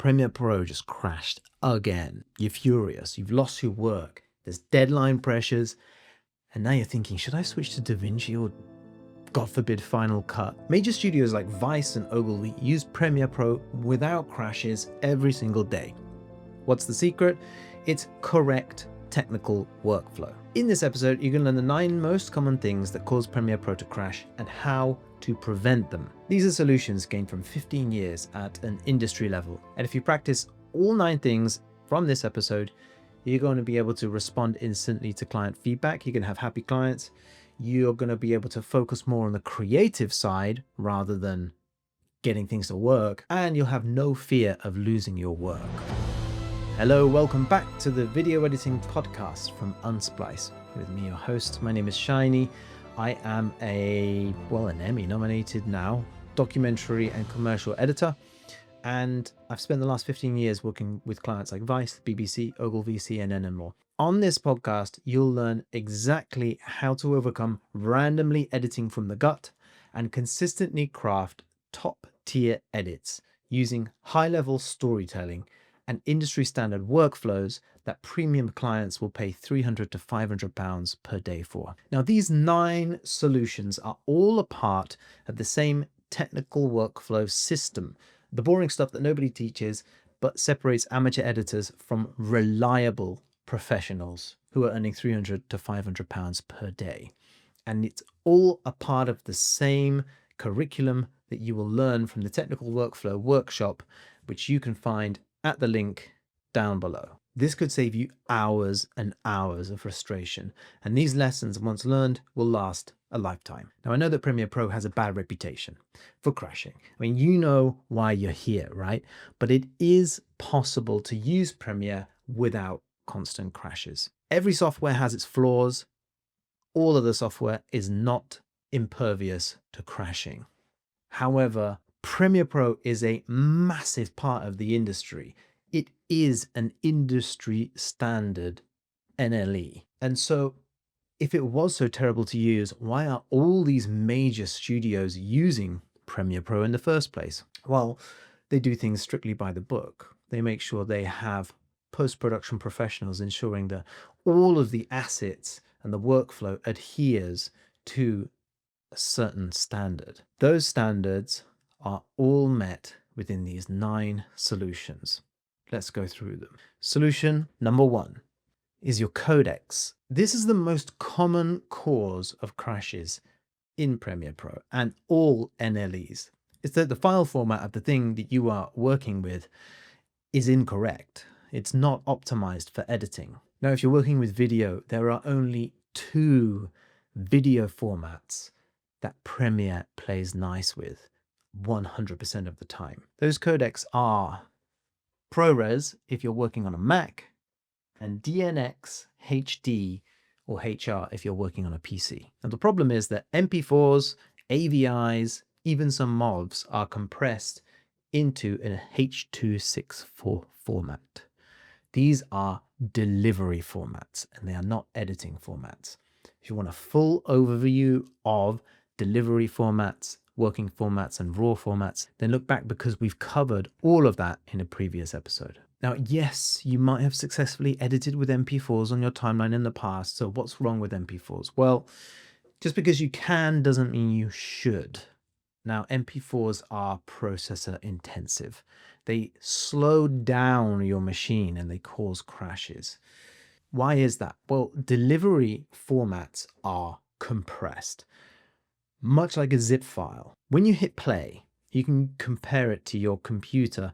Premiere Pro just crashed again. You're furious, you've lost your work, there's deadline pressures, and now you're thinking, should I switch to DaVinci or, God forbid, Final Cut? Major studios like Vice and Ogilvy use Premiere Pro without crashes every single day. What's the secret? It's correct technical workflow. In this episode, you're going to learn the 9 most common things that cause Premiere Pro to crash and how to prevent them. These are solutions gained from 15 years at an industry level. And if you practice all 9 things from this episode, you're going to be able to respond instantly to client feedback. You're going to have happy clients. You're going to be able to focus more on the creative side rather than getting things to work. And you'll have no fear of losing your work. Hello, welcome back to the video editing podcast from Unsplice. With me, your host. My name is Shiny. I am an Emmy nominated now documentary and commercial editor. And I've spent the last 15 years working with clients like Vice, BBC, Ogilvy, CNN, and more. On this podcast, you'll learn exactly how to overcome randomly editing from the gut and consistently craft top-tier edits using high-level storytelling and industry standard workflows that premium clients will pay £300 to £500 per day for. Now, these 9 solutions are all a part of the same technical workflow system, the boring stuff that nobody teaches, but separates amateur editors from reliable professionals who are earning £300 to £500 per day. And it's all a part of the same curriculum that you will learn from the Technical Workflow Workshop, which you can find at the link down below. This could save you hours and hours of frustration, and these lessons, once learned, will last a lifetime. Now, I know that Premiere Pro has a bad reputation for crashing. I mean, you know why you're here, right? But it is possible to use Premiere without constant crashes. Every software has its flaws. All of the software is not impervious to crashing. However, Premiere Pro is a massive part of the industry. It is an industry standard NLE. And so if it was so terrible to use, why are all these major studios using Premiere Pro in the first place? Well, they do things strictly by the book. They make sure they have post-production professionals ensuring that all of the assets and the workflow adheres to a certain standard. Those standards are all met within these 9 solutions. Let's go through them. Solution number 1 is your codecs. This is the most common cause of crashes in Premiere Pro and all NLEs. It's that the file format of the thing that you are working with is incorrect. It's not optimized for editing. Now, if you're working with video, there are only 2 video formats that Premiere plays nice with 100% of the time. Those codecs are ProRes if you're working on a Mac, and DNX HD or HR if you're working on a PC. And the problem is that MP4s, AVIs, even some MOVs are compressed into an H.264 format. These are delivery formats and they are not editing formats. If you want a full overview of delivery formats, working formats, and raw formats, then look back because we've covered all of that in a previous episode. Now, yes, you might have successfully edited with MP4s on your timeline in the past. So what's wrong with MP4s? Well, just because you can doesn't mean you should. Now, MP4s are processor intensive. They slow down your machine and they cause crashes. Why is that? Well, delivery formats are compressed, much like a zip file. When you hit play, you can compare it to your computer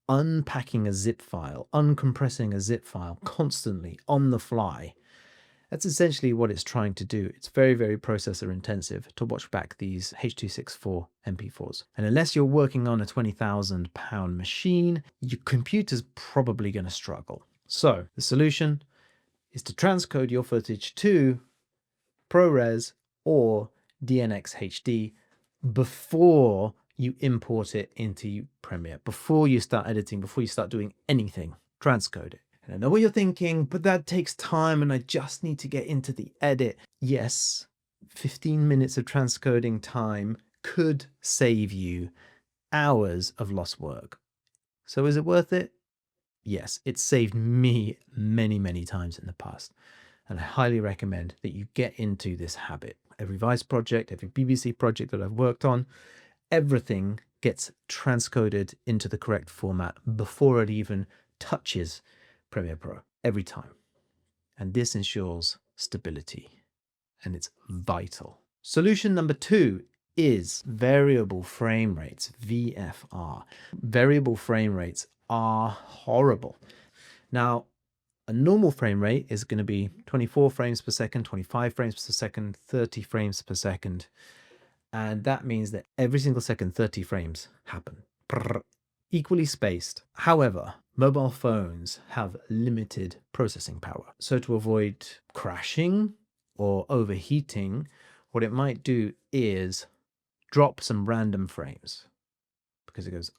unpacking a zip file, uncompressing a zip file constantly on the fly. That's essentially what it's trying to do. It's very, very processor intensive to watch back these H.264 MP4s. And unless you're working on a £20,000 machine, your computer's probably going to struggle. So the solution is to transcode your footage to ProRes or DNX HD before you import it into Premiere, before you start editing, before you start doing anything. Transcode it. And I know what you're thinking, but that takes time and I just need to get into the edit. Yes, 15 minutes of transcoding time could save you hours of lost work. So is it worth it? Yes, it's saved me many, many times in the past. And I highly recommend that you get into this habit. Every Vice project, every BBC project that I've worked on, everything gets transcoded into the correct format before it even touches Premiere Pro, every time. And this ensures stability, and it's vital. Solution number 2 is variable frame rates, VFR. Variable frame rates are horrible. Now, a normal frame rate is going to be 24 frames per second, 25 frames per second, 30 frames per second. And that means that every single second, 30 frames happen. Equally spaced. However, mobile phones have limited processing power. So to avoid crashing or overheating, what it might do is drop some random frames because it goes,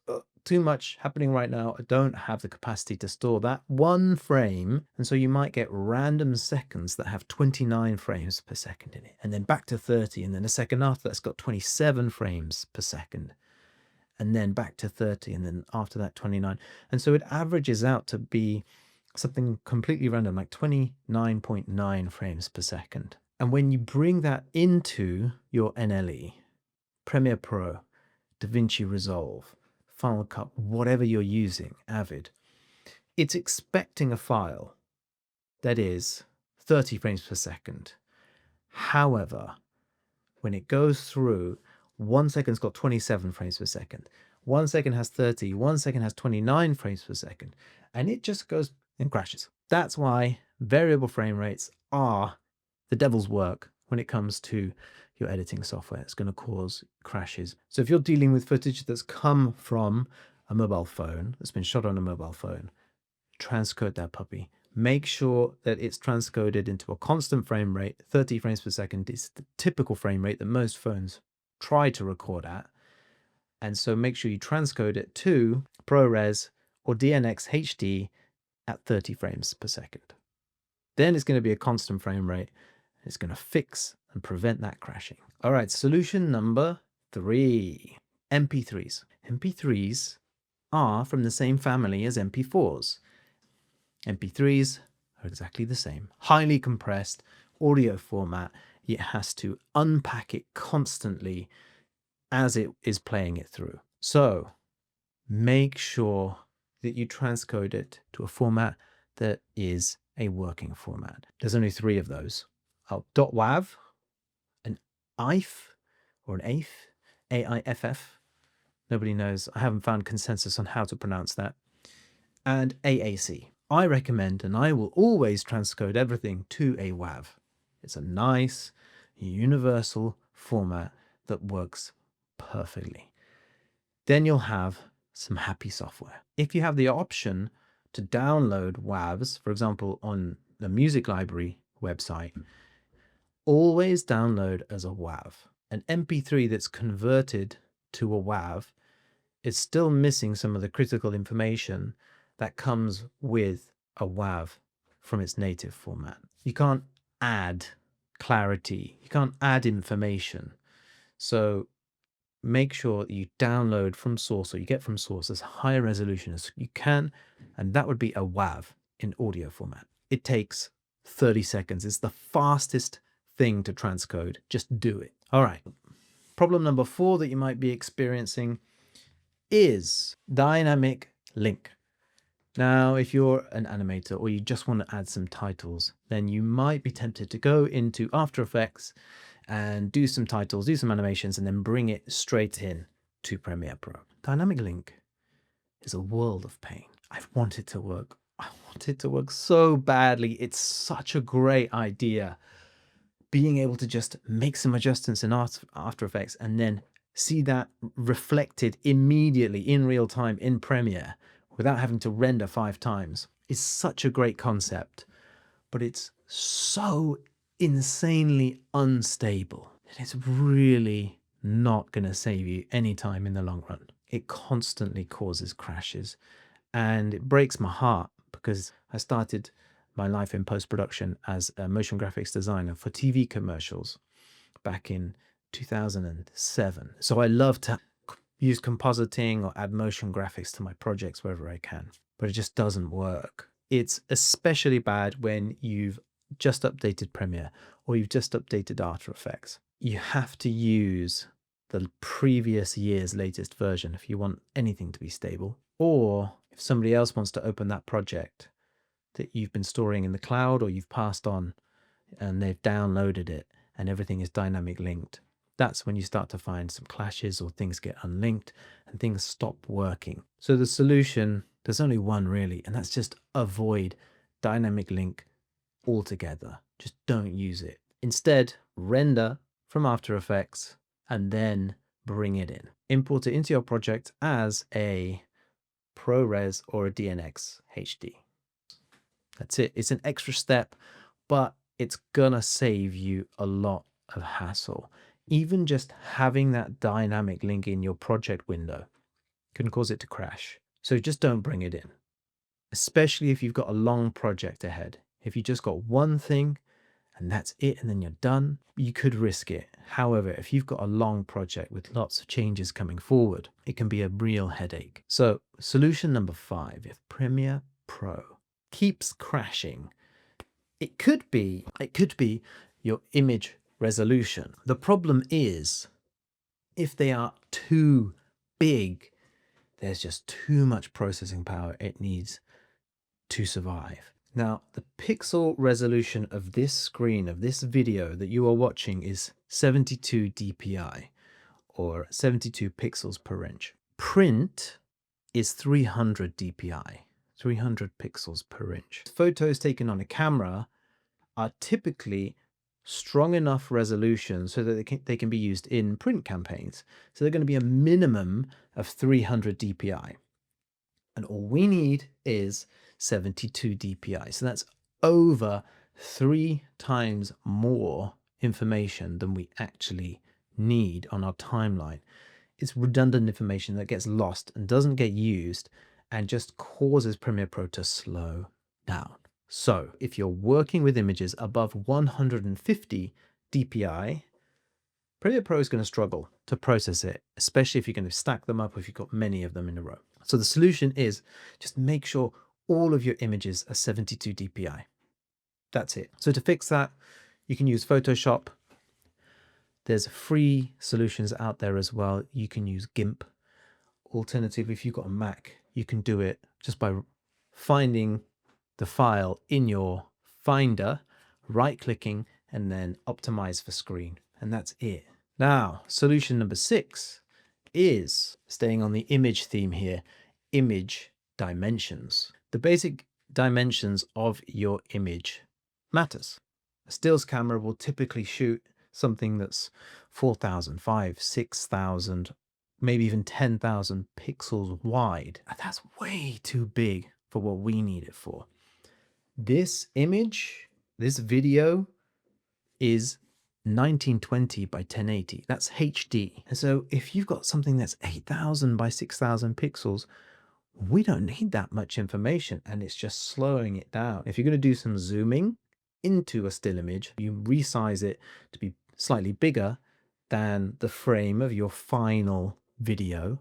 too much happening right now. I don't have the capacity to store that one frame. And so you might get random seconds that have 29 frames per second in it, and then back to 30. And then a second after that's got 27 frames per second, and then back to 30. And then after that, 29. And so it averages out to be something completely random, like 29.9 frames per second. And when you bring that into your NLE, Premiere Pro, DaVinci Resolve, Final Cut, whatever you're using, Avid, it's expecting a file that is 30 frames per second. However, when it goes through, 1 second's got 27 frames per second, 1 second has 30, 1 second has 29 frames per second, and it just goes and crashes. That's why variable frame rates are the devil's work when it comes to your editing software. It's going to cause crashes. So if you're dealing with footage that's come from a mobile phone, that's been shot on a mobile phone, transcode that puppy. Make sure that it's transcoded into a constant frame rate. 30 frames per second is the typical frame rate that most phones try to record at. And so make sure you transcode it to ProRes or DNx HD at 30 frames per second. Then it's going to be a constant frame rate. It's going to fix and prevent that crashing. All right, solution number 3, MP3s. MP3s are from the same family as MP4s. MP3s are exactly the same. Highly compressed audio format. It has to unpack it constantly as it is playing it through. So make sure that you transcode it to a format that is a working format. There's only 3 of those. .wav, an AIF or an AIF, AIFF. Nobody knows. I haven't found consensus on how to pronounce that. And AAC. I recommend, and I will always transcode everything to a WAV. It's a nice, universal format that works perfectly. Then you'll have some happy software. If you have the option to download WAVs, for example, on the music library website, always download as a WAV. An MP3 that's converted to a WAV is still missing some of the critical information that comes with a WAV from its native format. You can't add clarity, you can't add information. So make sure that you download from source, or you get from source, as high a resolution as you can, and that would be a WAV in audio format. It takes 30 seconds. It's the fastest thing to transcode. Just do it. All right. Problem number 4 that you might be experiencing is dynamic link. Now, if you're an animator or you just want to add some titles, then you might be tempted to go into After Effects and do some titles, do some animations, and then bring it straight in to Premiere Pro. Dynamic link is a world of pain. I want it to work. I want it to work so badly. It's such a great idea. Being able to just make some adjustments in After Effects and then see that reflected immediately in real time in Premiere without having to render 5 times is such a great concept, but it's so insanely unstable that it's really not going to save you any time in the long run. It constantly causes crashes, and it breaks my heart because I started my life in post-production as a motion graphics designer for TV commercials back in 2007. So I love to, use compositing or add motion graphics to my projects wherever I can, but it just doesn't work. It's especially bad when you've just updated Premiere or you've just updated After Effects. You have to use the previous year's latest version if you want anything to be stable. Or if somebody else wants to open that project that you've been storing in the cloud or you've passed on and they've downloaded it and everything is dynamic linked, that's when you start to find some clashes or things get unlinked and things stop working. So the solution, there's only one really, and that's just avoid dynamic link altogether. Just don't use it. Instead, render from After Effects and then bring it in. Import it into your project as a ProRes or a DNX HD. That's it. It's an extra step, but it's gonna save you a lot of hassle. Even just having that dynamic link in your project window can cause it to crash. So just don't bring it in, especially if you've got a long project ahead. If you just got one thing and that's it, and then you're done, you could risk it. However, if you've got a long project with lots of changes coming forward, it can be a real headache. So solution number 5, if Premiere Pro keeps crashing, it could be your image resolution. The problem is if they are too big, there's just too much processing power it needs to survive. Now, the pixel resolution of this screen, of this video that you are watching, is 72 dpi, or 72 pixels per inch. Print is 300 dpi, 300 pixels per inch. Photos taken on a camera are typically strong enough resolution so that they can be used in print campaigns. So they're going to be a minimum of 300 dpi. And all we need is 72 dpi. So that's over 3 times more information than we actually need on our timeline. It's redundant information that gets lost and doesn't get used and just causes Premiere Pro to slow down. So if you're working with images above 150 dpi, Premiere Pro is going to struggle to process it, especially if you're going to stack them up, if you've got many of them in a row. So the solution is just make sure all of your images are 72 dpi. That's it. So to fix that, you can use Photoshop. There's free solutions out there as well. You can use GIMP. Alternatively, if you've got a Mac, you can do it just by finding the file in your Finder, right-clicking, and then optimize for screen. And that's it. Now, solution number 6 is staying on the image theme here, image dimensions. The basic dimensions of your image matters. A stills camera will typically shoot something that's 4,000, 5,000, 6,000, maybe even 10,000 pixels wide. And that's way too big for what we need it for. This image, this video is 1920 by 1080. That's HD. And so if you've got something that's 8,000 by 6,000 pixels, we don't need that much information and it's just slowing it down. If you're going to do some zooming into a still image, you resize it to be slightly bigger than the frame of your final video.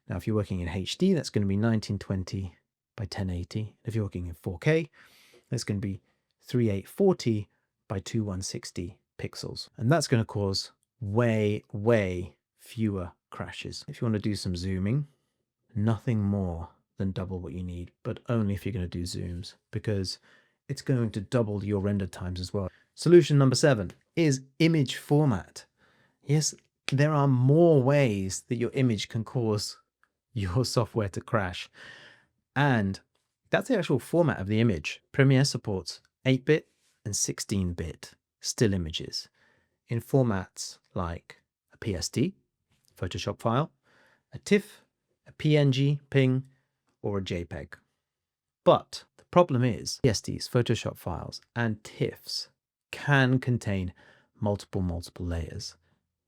Now, if you're working in HD, that's going to be 1920 by 1080. If you're working in 4K, that's going to be 3840 by 2160 pixels. And that's going to cause way fewer crashes. If you want to do some zooming, nothing more than double what you need, but only if you're going to do zooms, because it's going to double your render times as well. Solution number 7 is image format. Yes, there are more ways that your image can cause your software to crash. And that's the actual format of the image. Premiere supports 8-bit and 16-bit still images in formats like a PSD, Photoshop file, a TIFF, a PNG, PNG, or a JPEG. But the problem is PSDs, Photoshop files, and TIFFs can contain multiple layers.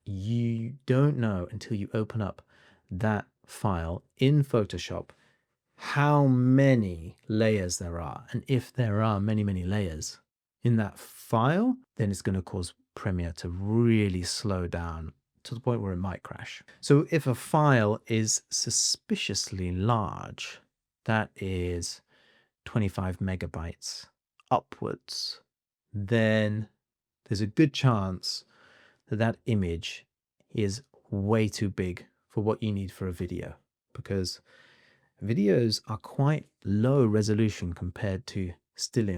You don't know until you open up that file in Photoshop how many layers there are. And if there are many layers in that file, then it's going to cause Premiere to really slow down to the point where it might crash. So if a file is suspiciously large, that is 25 megabytes upwards, then there's a good chance that that image is way too big for what you need for a video, because videos are quite low resolution compared to still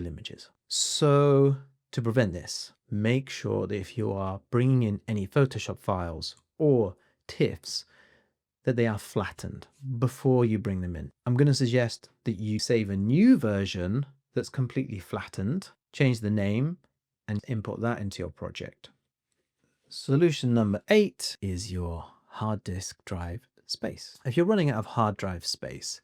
images. So to prevent this, make sure that if you are bringing in any Photoshop files or TIFFs, that they are flattened before you bring them in. I'm going to suggest that you save a new version that's completely flattened, change the name, and import that into your project. Solution number 8 is your hard disk drive space. If you're running out of hard drive space,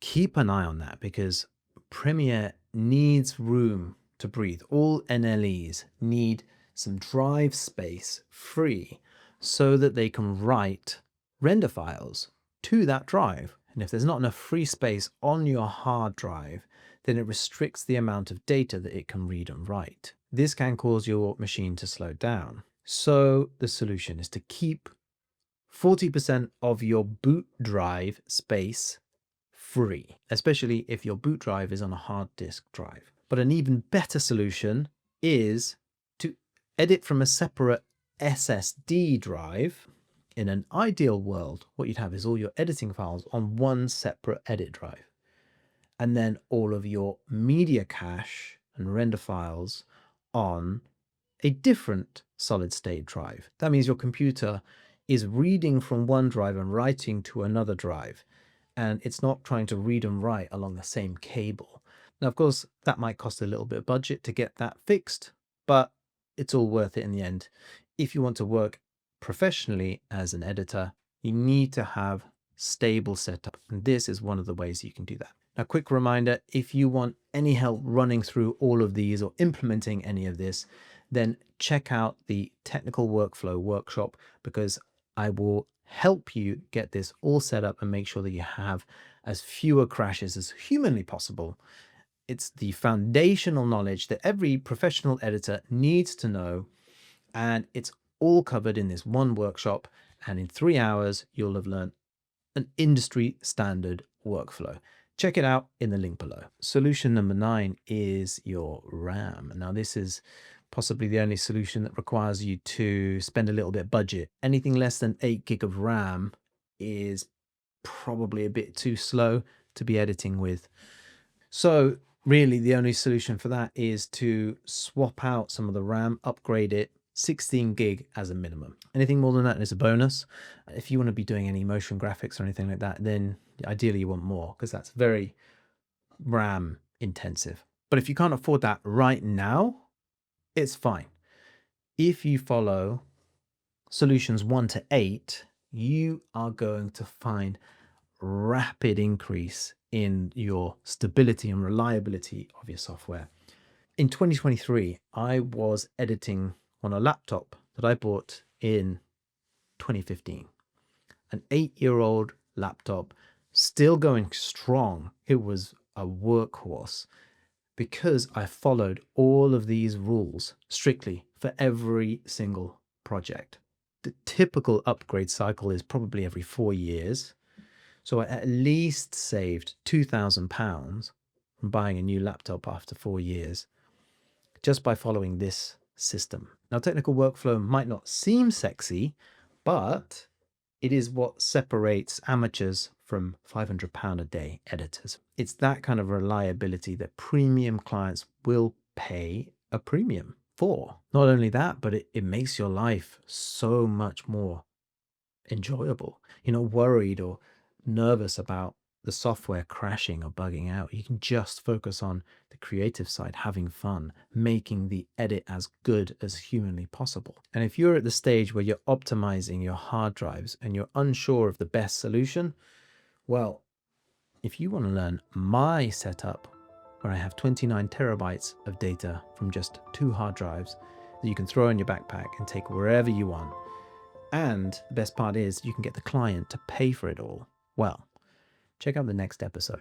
keep an eye on that, because Premiere needs room to breathe. All NLEs need some drive space free so that they can write render files to that drive. And if there's not enough free space on your hard drive, then it restricts the amount of data that it can read and write. This can cause your machine to slow down. So the solution is to keep 40% of your boot drive space free, especially if your boot drive is on a hard disk drive. But an even better solution is to edit from a separate SSD drive. In an ideal world, what you'd have is all your editing files on one separate edit drive, and then all of your media cache and render files on a different solid state drive. That means your computer is reading from one drive and writing to another drive, and it's not trying to read and write along the same cable. Now, of course, that might cost a little bit of budget to get that fixed, but it's all worth it in the end. If you want to work professionally as an editor, you need to have stable setup, and this is one of the ways you can do that. Now, quick reminder, if you want any help running through all of these or implementing any of this, then check out the technical workflow workshop, because I will help you get this all set up and make sure that you have as fewer crashes as humanly possible. It's the foundational knowledge that every professional editor needs to know, and it's all covered in this one workshop, and in 3 hours you'll have learned an industry standard workflow. Check it out in the link below. Solution number 9 is your RAM. Now, this is possibly the only solution that requires you to spend a little bit of budget. Anything less than 8 gig of RAM is probably a bit too slow to be editing with. So really the only solution for that is to swap out some of the RAM, upgrade it, 16 gig as a minimum. Anything more than that is a bonus. If you want to be doing any motion graphics or anything like that, then ideally you want more, because that's very RAM intensive. But if you can't afford that right now, it's fine. If you follow solutions 1 to 8, you are going to find rapid increase in your stability and reliability of your software. In 2023, I was editing on a laptop that I bought in 2015, an 8-year-old laptop, still going strong. It was a workhorse because I followed all of these rules strictly for every single project. The typical upgrade cycle is probably every 4 years. So I at least saved £2,000 from buying a new laptop after 4 years just by following this system. Now, technical workflow might not seem sexy, but it is what separates amateurs from £500 a day editors. It's that kind of reliability that premium clients will pay a premium for. Not only that, but it makes your life so much more enjoyable. You're not worried or nervous about the software crashing or bugging out. You can just focus on the creative side, having fun, making the edit as good as humanly possible. And if you're at the stage where you're optimizing your hard drives and you're unsure of the best solution, well, if you want to learn my setup, where I have 29 terabytes of data from just 2 hard drives that you can throw in your backpack and take wherever you want, and the best part is you can get the client to pay for it all, well, check out the next episode.